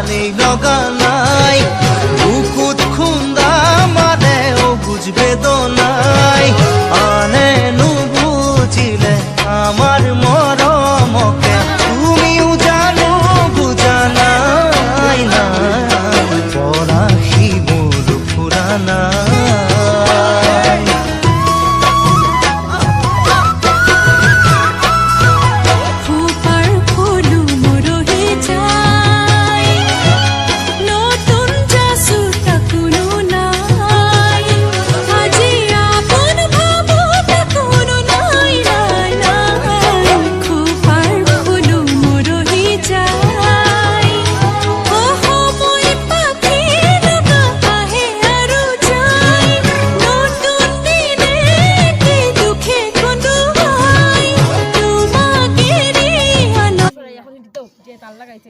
নেই লগা নাই বুকুত খুন্দা মানে ও বুঝবে দোনাই আনে নুবুঝিলে আমার মরমকে তুমিও জানো বুঝা নাই না পরাশি মোর ফুরানা তাল লাগাইছে